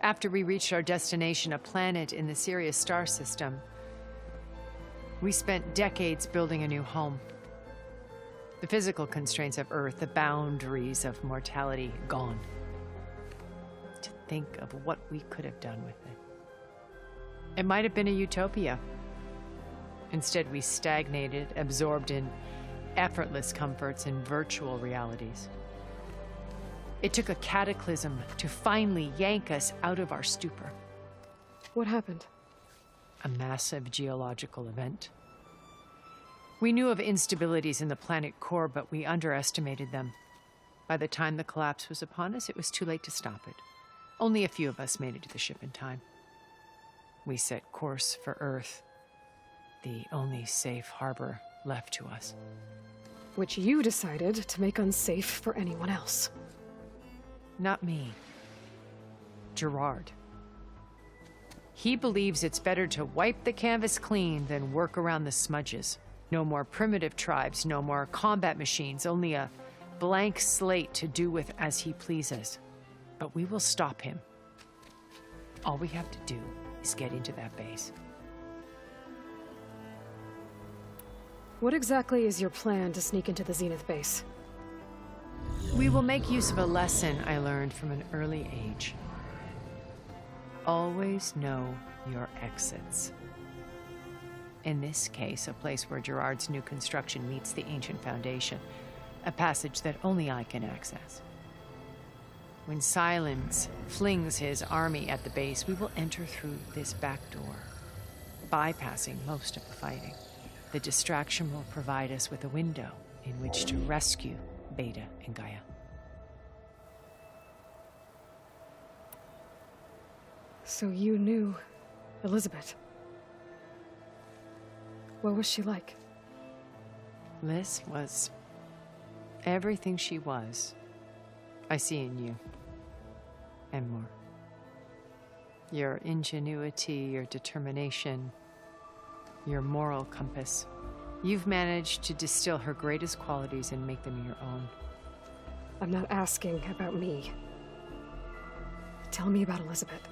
After we reached our destination, a planet in the Sirius star system, we spent decades building a new home. The physical constraints of Earth, the boundaries of mortality, gone. To think of what we could have done with it. It might have been a utopia. Instead, we stagnated, absorbed in effortless comforts and virtual realities. It took a cataclysm to finally yank us out of our stupor. What happened? A massive geological event. We knew of instabilities in the planet core, but we underestimated them. By the time the collapse was upon us, it was too late to stop it. Only a few of us made it to the ship in time. We set course for Earth, the only safe harbor left to us. Which you decided to make unsafe for anyone else. Not me. Gerard. He believes it's better to wipe the canvas clean than work around the smudges. No more primitive tribes, no more combat machines, only a blank slate to do with as he pleases. But we will stop him. All we have to do is get into that base. What exactly is your plan to sneak into the Zenith base? We will make use of a lesson I learned from an early age. Always know your exits. In this case, a place where Gerard's new construction meets the ancient foundation, a passage that only I can access. When Silence flings his army at the base, we will enter through this back door, bypassing most of the fighting. The distraction will provide us with a window in which to rescue Beta and Gaia. So you knew Elizabeth. What was she like? Liz was everything she was. I see in you. And more. Your ingenuity, your determination, your moral compass. You've managed to distill her greatest qualities and make them your own. I'm not asking about me. Tell me about Elizabeth.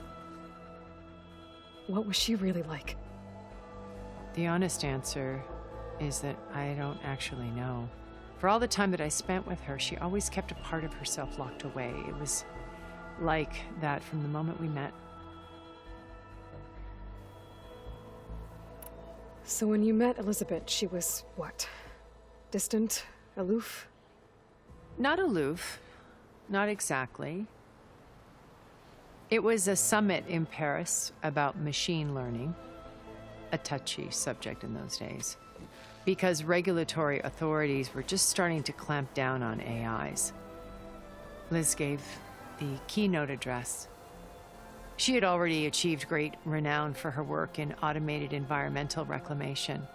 What was she really like? The honest answer is that I don't actually know. For all the time that I spent with her, she always kept a part of herself locked away. It was like that from the moment we met. So when you met Elizabeth, she was what? Distant? Aloof? Not aloof. Not exactly. It was a summit in Paris about machine learning, a touchy subject in those days, because regulatory authorities were just starting to clamp down on AIs. Liz gave the keynote address. She had already achieved great renown for her work in automated environmental reclamation.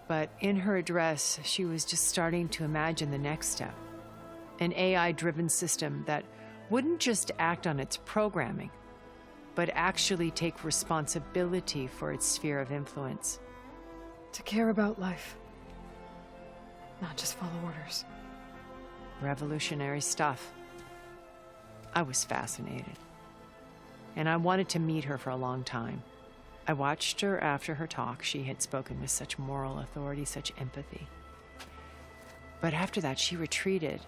But in her address, she was just starting to imagine the next step. An AI-driven system that wouldn't just act on its programming, but actually take responsibility for its sphere of influence. To care about life. Not just follow orders. Revolutionary stuff. I was fascinated. And I wanted to meet her for a long time. I watched her after her talk. She had spoken with such moral authority, such empathy. But after that, she retreated.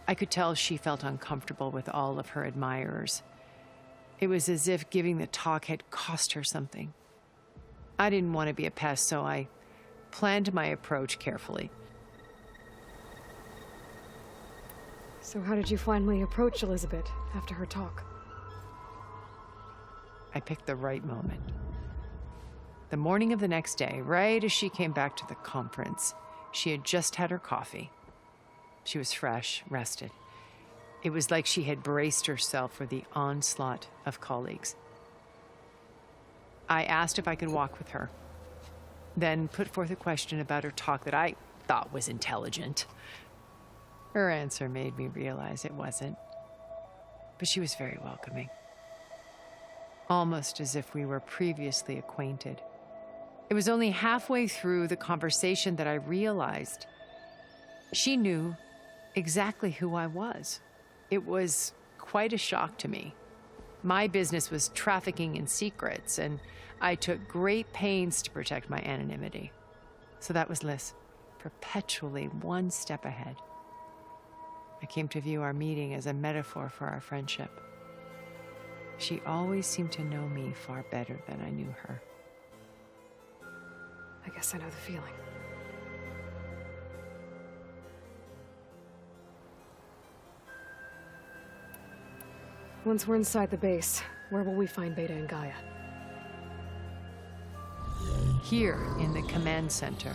I could tell she felt uncomfortable with all of her admirers. It was as if giving the talk had cost her something. I didn't want to be a pest, so I planned my approach carefully. So how did you finally approach Elizabeth after her talk? I picked the right moment. The morning of the next day, right as she came back to the conference, she had just had her coffee. She was fresh, rested. It was like she had braced herself for the onslaught of colleagues. I asked if I could walk with her, then put forth a question about her talk that I thought was intelligent. Her answer made me realize it wasn't, but she was very welcoming. Almost as if we were previously acquainted. It was only halfway through the conversation that I realized she knew exactly who I was. It was quite a shock to me. My business was trafficking in secrets, and I took great pains to protect my anonymity. So that was Liz, perpetually one step ahead. I came to view our meeting as a metaphor for our friendship. She always seemed to know me far better than I knew her. I guess I know the feeling. Once we're inside the base, where will we find Beta and Gaia? Here in the command center.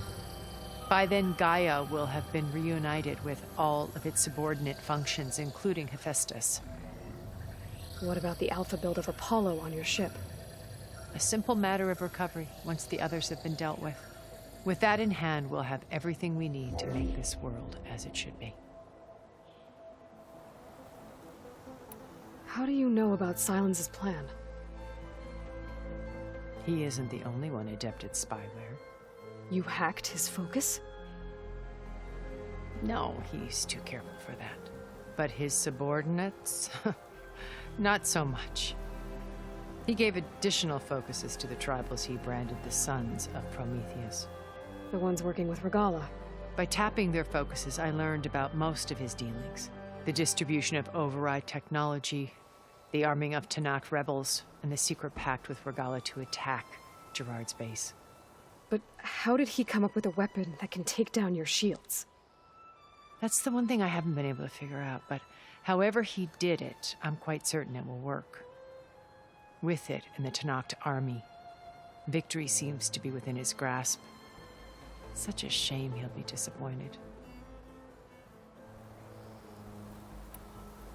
By then, Gaia will have been reunited with all of its subordinate functions, including Hephaestus. What about the alpha build of Apollo on your ship? A simple matter of recovery once the others have been dealt with. With that in hand, we'll have everything we need to make this world as it should be. How do you know about Silence's plan? He isn't the only one adept at spyware. You hacked his focus? No, he's too careful for that. But his subordinates? Not so much. He gave additional focuses to the tribals he branded the Sons of Prometheus. The ones working with Regala. By tapping their focuses, I learned about most of his dealings. The distribution of override technology, the arming of Tanakh rebels, and the secret pact with Regala to attack Gerard's base. But how did he come up with a weapon that can take down your shields? That's the one thing I haven't been able to figure out, but however he did it, I'm quite certain it will work. With it and the Tanakh army, victory seems to be within his grasp. Such a shame he'll be disappointed.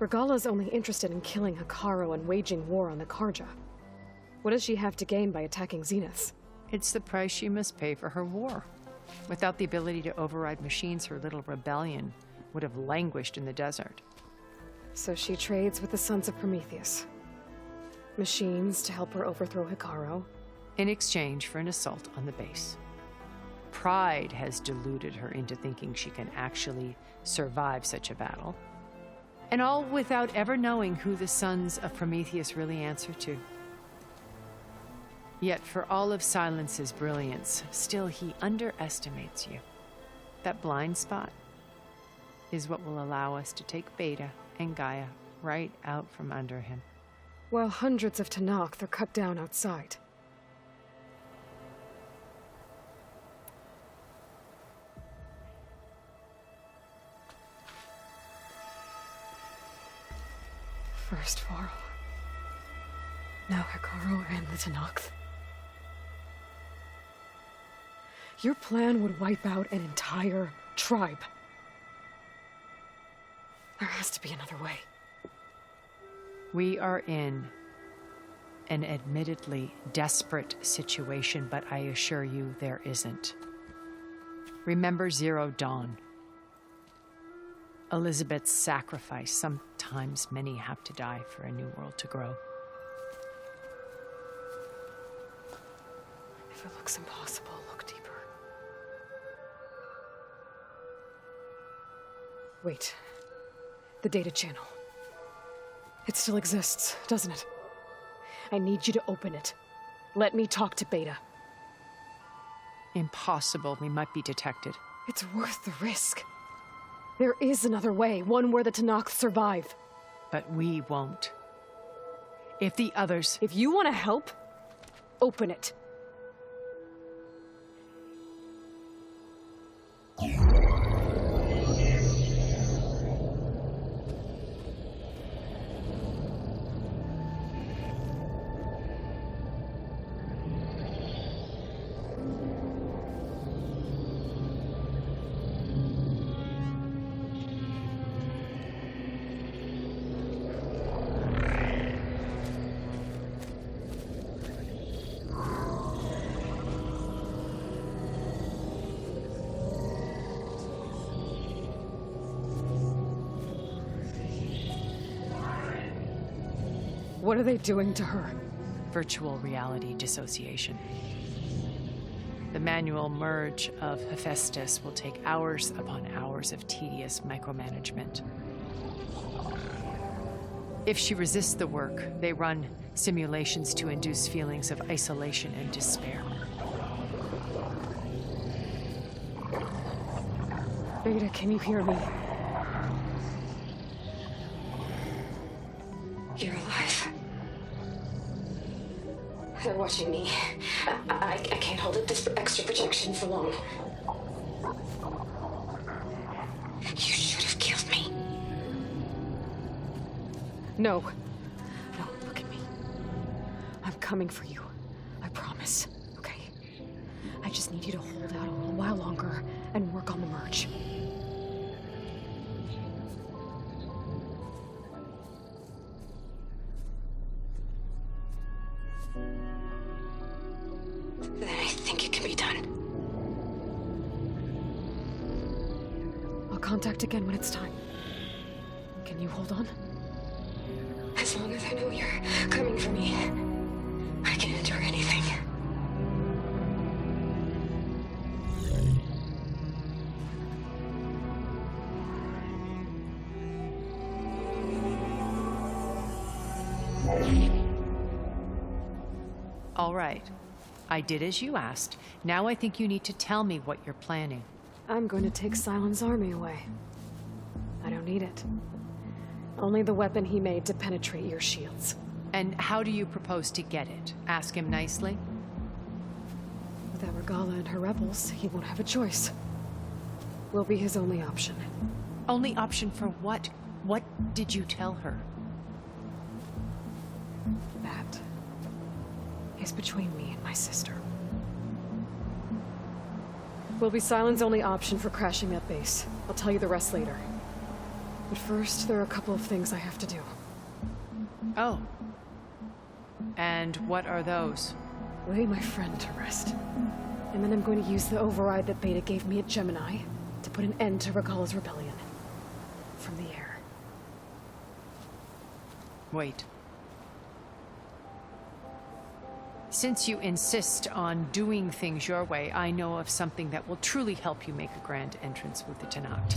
Regala's only interested in killing Hekarro and waging war on the Karja. What does she have to gain by attacking Zeniths? It's the price she must pay for her war. Without the ability to override machines, her little rebellion would have languished in the desert. So she trades with the Sons of Prometheus. Machines to help her overthrow Hekarro. In exchange for an assault on the base. Pride has deluded her into thinking she can actually survive such a battle. And all without ever knowing who the Sons of Prometheus really answer to. Yet for all of Silence's brilliance, still he underestimates you. That blind spot is what will allow us to take Beta and Gaia right out from under him. While hundreds of Tanakh are cut down outside. First Varl. Now Hekarro and the Tanakh. Your plan would wipe out an entire tribe. There has to be another way. We are in an admittedly desperate situation, but I assure you there isn't. Remember Zero Dawn. Elizabeth's sacrifice. Sometimes many have to die for a new world to grow. If it looks impossible, look deeper. Wait. The data channel. It still exists, doesn't it? I need you to open it. Let me talk to Beta. Impossible. We might be detected. It's worth the risk. There is another way, one where the Tanakh survive. But we won't. If the others... If you want to help, open it. What are they doing to her? Virtual reality dissociation. The manual merge of Hephaestus will take hours upon hours of tedious micromanagement. If she resists the work, they run simulations to induce feelings of isolation and despair. Beta, can you hear me? You're alive. They're watching me. I can't hold up this extra projection for long. You should have killed me. No. No, look at me. I'm coming for you. I promise. Okay? I just need you to hold out a little while longer and work on the merge. Then I think it can be done. I'll contact again when it's time. Can you hold on? As long as I know you're coming for me, I can endure anything. All right. I did as you asked. Now I think you need to tell me what you're planning. I'm going to take Silent's army away. I don't need it. Only the weapon he made to penetrate your shields. And how do you propose to get it? Ask him nicely? Without Regala and her rebels, he won't have a choice. We'll be his only option. Only option for what? What did you tell her? That is between me and my sister. Will be Silent's only option for crashing that base. I'll tell you the rest later. But first, there are a couple of things I have to do. Oh. And what are those? Lay my friend to rest. And then I'm going to use the override that Beta gave me at Gemini to put an end to Regala's rebellion. From the air. Wait. Since you insist on doing things your way, I know of something that will truly help you make a grand entrance with the Tenakth.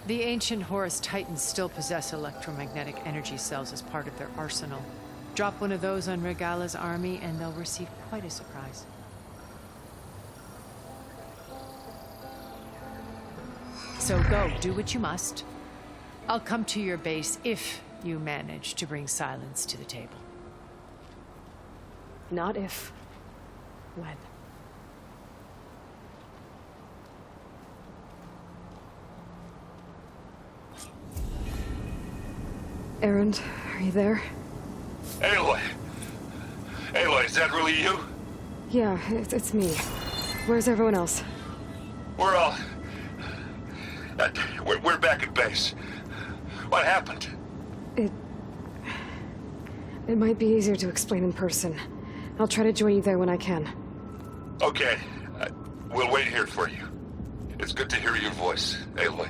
The ancient Horus Titans still possess electromagnetic energy cells as part of their arsenal. Drop one of those on Regala's army and they'll receive quite a surprise. So go, do what you must. I'll come to your base if you manage to bring silence to the table. Not if. When. Erend, are you there? Aloy! Aloy, is that really you? Yeah, it's me. Where's everyone else? We're all... we're back at base. What happened? It might be easier to explain in person. I'll try to join you there when I can. Okay. We'll wait here for you. It's good to hear your voice, Aloy.